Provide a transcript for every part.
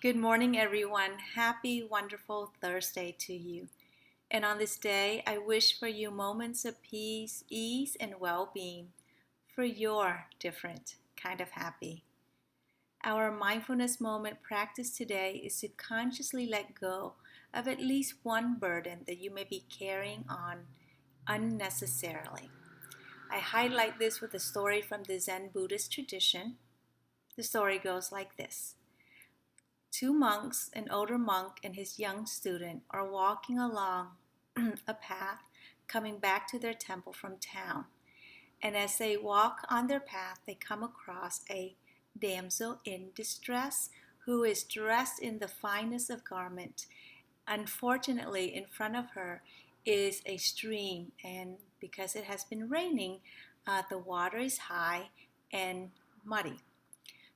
Good morning, everyone. Happy, wonderful Thursday to you. And on this day, I wish for you moments of peace, ease, and well being for your different kind of happy. Our mindfulness moment practice today is to consciously let go of at least one burden that you may be carrying on unnecessarily. I highlight this with a story from the Zen Buddhist tradition. The story goes like this. Two monks, an older monk and his young student, are walking along a path coming back to their temple from town. And as they walk on their path, they come across a damsel in distress who is dressed in the finest of garment. Unfortunately, in front of her is a stream, and because it has been raining, the water is high and muddy.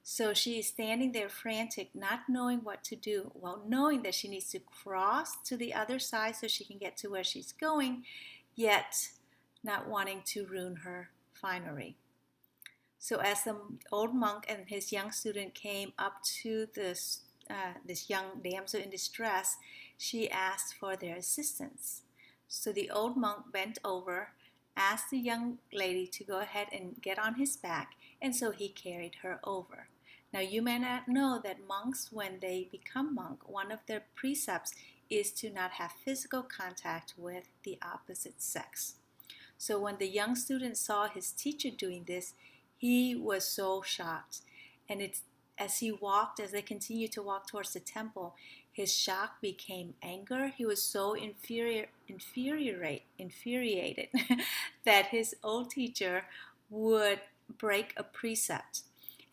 So she is standing there frantic, not knowing what to do. Well, knowing that she needs to cross to the other side so she can get to where she's going, yet not wanting to ruin her finery. So as the old monk and his young student came up to this young damsel in distress, she asked for their assistance. So the old monk bent over, asked the young lady to go ahead and get on his back, and so he carried her over. Now, you may not know that monks, when they become monk, one of their precepts is to not have physical contact with the opposite sex. So when the young student saw his teacher doing this, he was so shocked. And as they continued to walk towards the temple, his shock became anger. He was so infuriated that his old teacher would break a precept.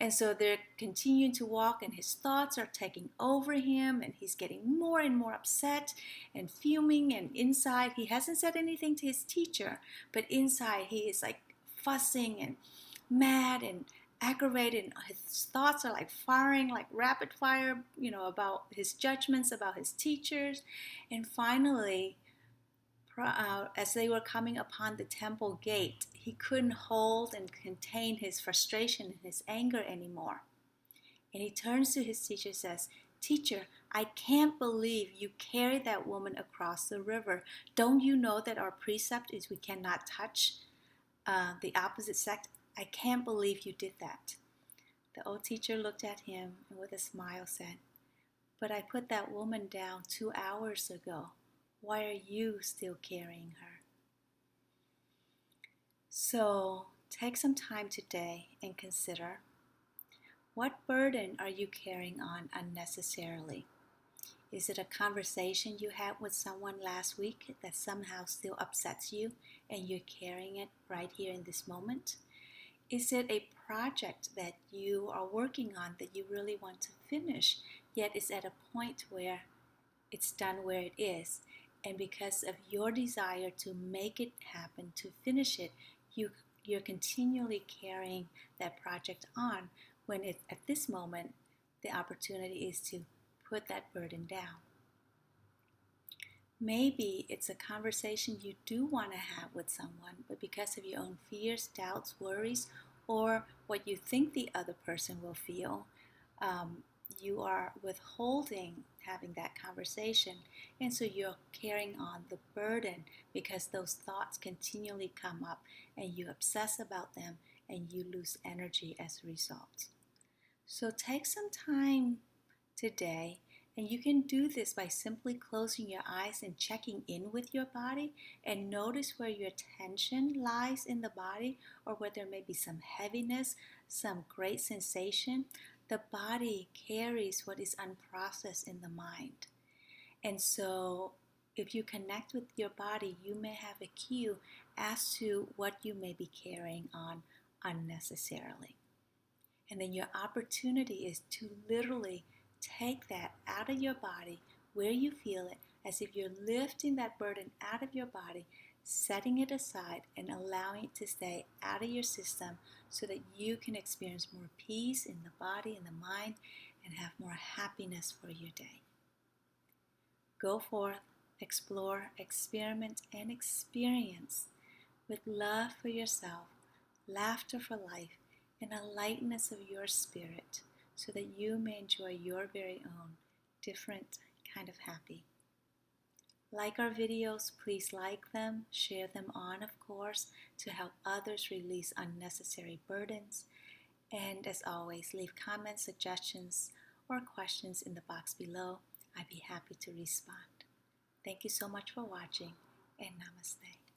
And so they're continuing to walk, and his thoughts are taking over him, and he's getting more and more upset and fuming. And inside, he hasn't said anything to his teacher, but inside, he is like fussing and mad and aggravated. And his thoughts are like firing, like rapid fire, about his judgments about his teachers. And finally, as they were coming upon the temple gate, he couldn't hold and contain his frustration and his anger anymore. And he turns to his teacher and says, "Teacher, I can't believe you carried that woman across the river. Don't you know that our precept is we cannot touch the opposite sex? I can't believe you did that." The old teacher looked at him and with a smile said, "But I put that woman down 2 hours ago. Why are you still carrying her?" So take some time today and consider, what burden are you carrying on unnecessarily? Is it a conversation you had with someone last week that somehow still upsets you and you're carrying it right here in this moment? Is it a project that you are working on that you really want to finish, yet it's at a point where it's done where it is? And because of your desire to make it happen, to finish it, you're continually carrying that project on when at this moment, the opportunity is to put that burden down. Maybe it's a conversation you do want to have with someone, but because of your own fears, doubts, worries, or what you think the other person will feel, you are withholding having that conversation, and so you're carrying on the burden because those thoughts continually come up and you obsess about them and you lose energy as a result. So take some time today, and you can do this by simply closing your eyes and checking in with your body and notice where your tension lies in the body, or where there may be some heaviness, some great sensation. The body carries what is unprocessed in the mind. And so if you connect with your body, you may have a cue as to what you may be carrying on unnecessarily. And then your opportunity is to literally take that out of your body where you feel it, as if you're lifting that burden out of your body, setting it aside and allowing it to stay out of your system so that you can experience more peace in the body and the mind and have more happiness for your day. Go forth, explore, experiment, and experience with love for yourself, laughter for life, and a lightness of your spirit, so that you may enjoy your very own different kind of happy. Like our videos, please like them, share them on, of course, to help others release unnecessary burdens. And as always, leave comments, suggestions, or questions in the box below. I'd be happy to respond. Thank you so much for watching, and namaste.